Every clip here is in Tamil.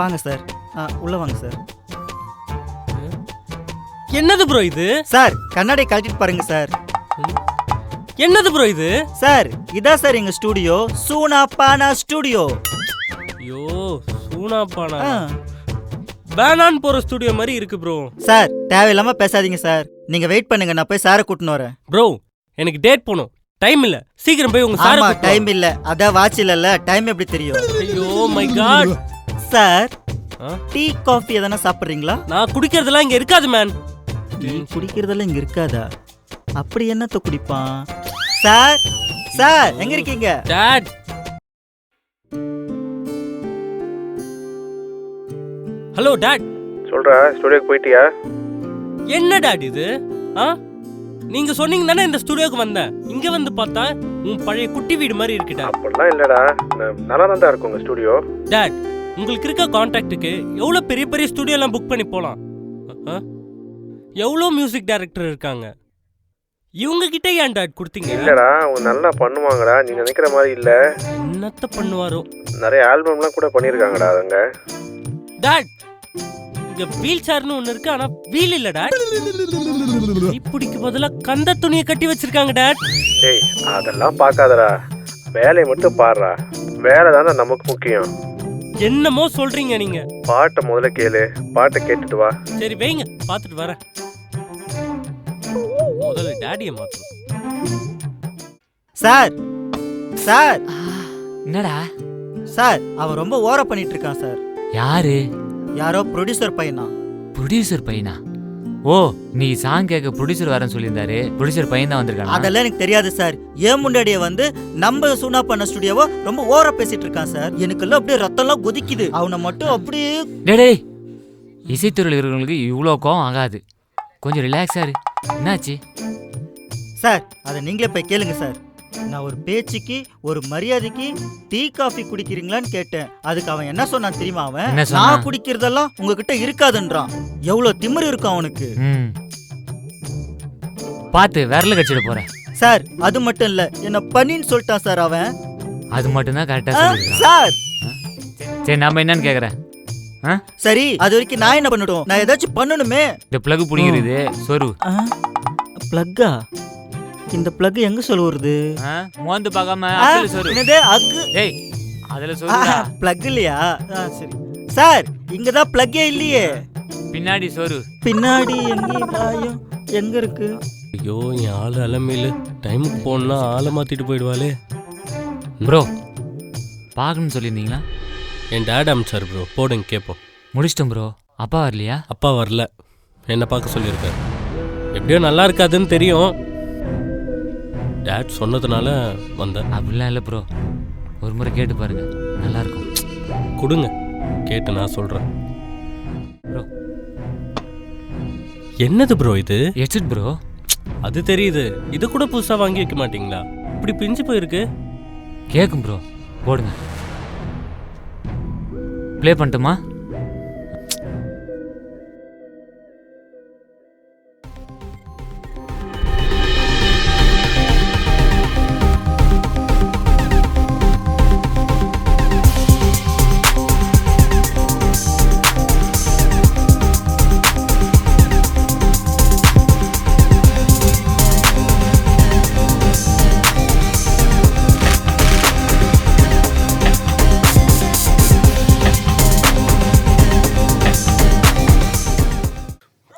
வாங்க சார். உள்ள வாங்க சார். என்னது ப்ரோ இது? சார் கண்ணாடி கழட்டிட்டு பாருங்க சார். என்னது ப்ரோ இது? சார் இதான் சார் எங்க ஸ்டூடியோ, சூனா பானா ஸ்டூடியோ. ஐயோ சூனா பானா பேனான் போற ஸ்டூடியோ மாதிரி இருக்கு ப்ரோ. சார் தேவையில்லாம பேசாதீங்க சார். நீங்க வெயிட் பண்ணுங்க, நான் போய் சாரை கூட்டின்னு வரேன். ப்ரோ எனக்கு டேட் போகணும், டைம் இல்ல, சீக்கிரம் போய் உங்க சாரை கூட்டிட்டு வா. டைம் இல்ல, அதான் வாட்ச் இல்ல, டைம் எப்படி தெரியும்? ஐயோ my god. Sir tea coffee எதனா சாப்பிடுறீங்களா? நான் குடிக்கிறதெல்லாம் இங்க இருக்காது மேன். டீ குடிக்கிறதெல்லாம் இங்க இருக்காதா? அப்படி என்னத்த குடிப்பான்? சார் சார் எங்க இருக்கீங்க? Dot hello dot. சொல்றா, ஸ்டுடியோக்கு போயிட்டியா? என்ன டாட் இது? நீங்க சொன்னீங்க தானே இந்த ஸ்டுடியோக்கு வந்தேன். இங்க வந்து பார்த்தா உன் பழைய குட்டி வீடு மாதிரி இருக்குடா. அப்படிலாம் இல்லடா, நல்லா தான் இருக்கும் உங்க ஸ்டுடியோ. டாட் உங்களுக்கு இருக்க கான்டாக்டுக்கு எவ்வளவு பெரிய பெரிய ஸ்டுடியோ எல்லாம் புக் பண்ணி போலாம். எவ்வளோ மியூசிக் டைரக்டர் இருக்காங்க, இவங்க கிட்ட ஏன் டாட் கொடுத்தீங்க? இல்லடா, அவங்க நல்லா பண்ணுவாங்கடா, நீ நினைக்கிற மாதிரி இல்ல. என்னத்த பண்ணுவாரோ, நிறைய ஆல்பம்லாம் கூட பண்ணிருக்காங்கடா அவங்க. டாட் இங்க வீல் சேர்னு ஒண்ணு இருக்கு, ஆனா வீல் இல்ல டாட். இப்படிக்கு பதிலா கந்த துணியை கட்டி வச்சிருக்காங்க டாட். டேய் அதெல்லாம் பார்க்காதடா, வேலையை மட்டும் பாடுறா. வேலை தானே நமக்கு முக்கியம். என்னமோ சொல்றீங்க நீங்க. பாட்டை முதல்ல கேளு, பாட்டை கேட்டுட்டு வா. சரி வைங்க, பாத்துட்டு வரேன். முதல்ல டாடியை மாத்தணும். சார் சார் என்னடா சார் அவன் ரொம்ப ஓவரா பண்ணிட்டு இருக்கான் சார். யாரு? யாரோ ப்ரொடியூசர் பையனா? ப்ரொடியூசர் பையனா? ஓ நீ சாங் கேட்க ப்ரொடியூசர் வரேன்னு சொல்லியிருந்தாரு, ப்ரொடியூசர் பையன் தான் வந்திருக்கான். அதெல்லாம் எனக்கு தெரியாது சார். ஏன் முன்னாடியே வந்து நம்ம சூனா பண்ண ஸ்டுடியோவோ ரொம்ப ஓவரா பேசிட்டு இருக்கான் சார். எனக்கெல்லாம் அப்படியே ரத்தம்லாம் கொதிக்குது. அவனை மட்டும் அப்படியே. டேய் இசைத்துறையில் இருக்கிறவங்களுக்கு இவ்வளோ கோவம் ஆகாது, கொஞ்சம் ரிலாக்ஸா இரு. என்னாச்சு சார்? அதை நீங்களே போய் கேளுங்க சார். நான் ஒரு பேச்சுக்கு ஒரு மரியாதைக்கு டீ காஃபி குடிக்கிறீங்களான்னு கேட்டேன். அதுக்கு அவன் என்ன சொன்னான் தெரியுமா? அவன் நான் குடிக்கிறதெல்லாம் உங்ககிட்ட இருக்காதுன்றான். எவ்வளவு திமிரு இருக்கும் அவனுக்கு. பார்த்து விரல கடிச்சிட போறேன் சார். அது மட்டும் இல்ல, என்ன பண்ணின்னு சொல்லிட்டான் சார் அவன். அது மட்டும் தான் கரெக்டா சார். சரி நாம என்னன்னு கேக்குறேன். சரி அது வரைக்கும் நான் என்ன பண்ணட்டும்? நான் ஏதாச்சும் பண்ணணுமே. இந்த பிளக் பிடிக்கிறது சொரு. பிளக்கா? இந்த பிளக் எங்க சொல்லுறது? மோந்து பார்க்காம சொரு. என்னது அக்கு? டேய் அதுல சொருடா. பிளக் இல்லையா? சரி சார், இங்க தான் பிளக்கே இல்லையே. பின்னாடி சொரு. பின்னாடி எங்க இருக்கு? ஐயோ என் ஆளு அலமையில டைமுக்கு போனா ஆளை மாத்திட்டு போயிடுவாளே. ப்ரோ பார்க்கணும்னு சொல்லியிருந்தீங்களா? என் டேட் அமிச்சார் ப்ரோ, போடுங்க கேட்போம். முடிச்சிட்டோம் ப்ரோ. அப்பா வரலையா? அப்பா வரல, என்னை பார்க்க சொல்லியிருக்காரு. எப்படியோ நல்லா இருக்காதுன்னு தெரியும், டேட் சொன்னதுனால வந்தேன். அப்படிலாம் இல்லை ப்ரோ, ஒரு முறை கேட்டு பாருங்க, நல்லா இருக்கும். கொடுங்க, கேட்டு நான் சொல்கிறேன். ப்ரோ என்னது ப்ரோ இது? Headset bro. அது தெரியுது, இது கூட புதுசாக வாங்கி வைக்க மாட்டீங்களா? இப்படி பிஞ்சு போயிருக்கு. கேட்கும் ப்ரோ, போடுங்க. ப்ளே பண்ணட்டுமா?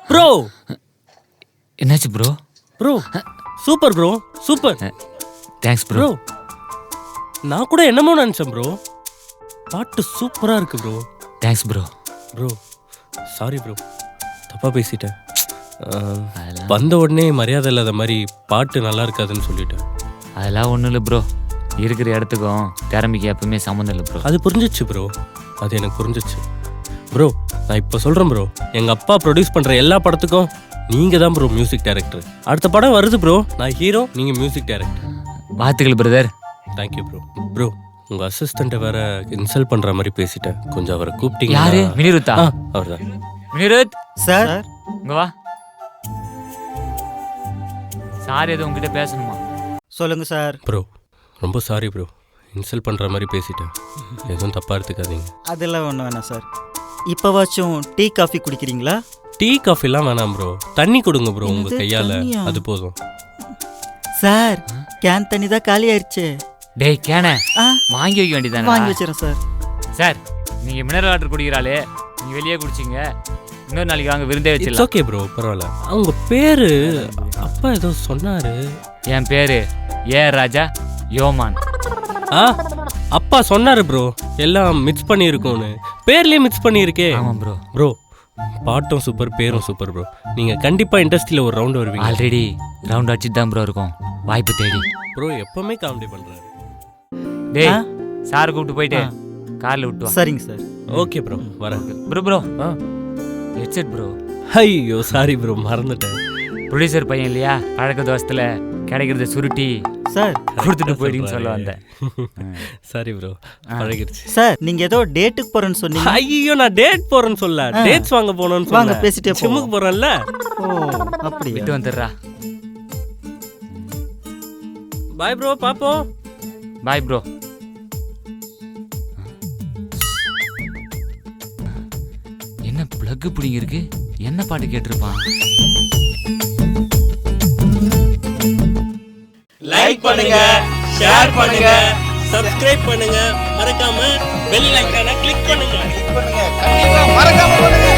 ப்ரோ என்னாச்சு bro? Bro super bro, super. Thanks bro. நான் கூட என்னமோ நினச்சேன் ப்ரோ, பாட்டு சூப்பராக இருக்கு bro. Thanks bro. Bro sorry bro, தப்பாக பேசிட்டேன். வந்த உடனே மரியாதை இல்லாத மாதிரி பாட்டு நல்லா இருக்காதுன்னு சொல்லிட்டேன். அதெல்லாம் ஒன்றும் இல்லை ப்ரோ, இருக்கிற இடத்துக்கும் திறமைக்கு எப்பவுமே சம்மந்தம் இல்லை ப்ரோ. அது புரிஞ்சிச்சு ப்ரோ, அது எனக்கு புரிஞ்சிச்சு ப்ரோ. நான் இப்போ சொல்கிறேன் ப்ரோ, எங்கள் அப்பா ப்ரொடியூஸ் பண்ணுற எல்லா படத்துக்கும் நீங்கள் தான் ப்ரோ மியூசிக் டைரக்டர். அடுத்த படம் வருது ப்ரோ, நான் ஹீரோ, நீங்கள் மியூசிக் டைரக்டர். வாழ்த்துக்கள் பிரதர். Thank you bro. ப்ரோ உங்கள் அசிஸ்டண்ட்டை வேற இன்சல்ட் பண்ணுற மாதிரி பேசிட்டேன், கொஞ்சம் அவரை கூப்பிட்டீங்க. யாரு? மினிருத்தா? அவர் தான். மினிருத் சார் இங்க வா. சார் எதுவும் உங்ககிட்ட பேசணுமா? சொல்லுங்க சார். ப்ரோ ரொம்ப சாரி ப்ரோ, இன்சல்ட் பண்ணுற மாதிரி பேசிட்டேன், எதுவும் தப்பாக எடுத்துக்காதீங்க. அதெல்லாம் ஒன்றும் வேணாம் சார். இப்போவாச்சும் டீ காஃபி குடிக்கிறீங்களா? டீ காஃபிலாம் வேணாம் ப்ரோ, தண்ணி கொடுங்க ப்ரோ உங்க என்னது, கையால, தண்ணியா? அது போதும். சார் கேன் தண்ணி தான் காலி ஆயிடுச்சு. டேய் கேன ஆ, வாங்கி வைக்க வேண்டியதானே. வாங்கி வச்சிடறேன் சார். சார் நீங்கள் மினரல் வாட்டர் குடிக்கிறாளே, நீங்கள் வெளியே குடிச்சிங்க. இன்னொரு நாளைக்கு வாங்க விருந்தே இட்ஸ் வச்சிடலாம். ஓகே ப்ரோ, பரவாயில்ல. அவங்க பேரு அப்பா ஏதோ சொன்னாரு. என் பேர் ஏ ராஜா யோமான். ஆ அப்பா சொன்னாரு ப்ரோ, எல்லாம் மிக்ஸ் பண்ணியிருக்கோன்னு. பேர்லயே மிக்ஸ் பண்ணியிருக்கே. ஆமாம் ப்ரோ. ப்ரோ பாட்டும் சூப்பர், பேரும் சூப்பர் ப்ரோ. நீங்க கண்டிப்பா இண்டஸ்ட்ரியில ஒரு ரவுண்ட் வருவீங்க. ஆல்ரெடி ரவுண்ட் அடிச்சுட்டு தான் ப்ரோ இருக்கும், வாய்ப்பு தேடி. ப்ரோ எப்பவுமே காமெடி பண்றாரு. டேய் ஆ? சார் கூப்பிட்டு போயிட்டு ஆ. காரில் விட்டு வா. சரிங்க சார். ஓகே ப்ரோ, வரேன். Bro bro headset bro. ஐயோ சாரி ப்ரோ, மறந்துட்டேன். ப்ரொடியூசர் பையன் இல்லையா, பழக்க தோசத்தில் கிடைக்கிறத சுருட்டி சார் கொடுத்துட்டு போயிடுன்னு சொல்ல வந்தேன். சாரி ப்ரோ, பழகிடுச்சு. சார் நீங்க ஏதோ டேட்டுக்கு போறேன்னு சொன்னீங்க. ஐயோ நான் டேட் போறேன்னு சொல்ல, டேட்ஸ் வாங்க போறேன்னு வாங்க சொல்ல. பேசிட்டே போவோம். ஜிம்முக்கு போறேன்ல. ஓ அப்படியா? விட்டு வந்துடுறா. பாய் ப்ரோ, பாப்போம். Bye bro. என்ன பிளக் பிடிங்க இருக்கு, என்ன பாட்டு கேட்டிருப்பான்? லைக் பண்ணுங்க, ஷேர் பண்ணுங்க, சப்ஸ்கிரைப் பண்ணுங்க, மறக்காம பெல் ஐகானை கிளிக் பண்ணுங்க. கண்டிப்பா மறக்காம பண்ணுங்க.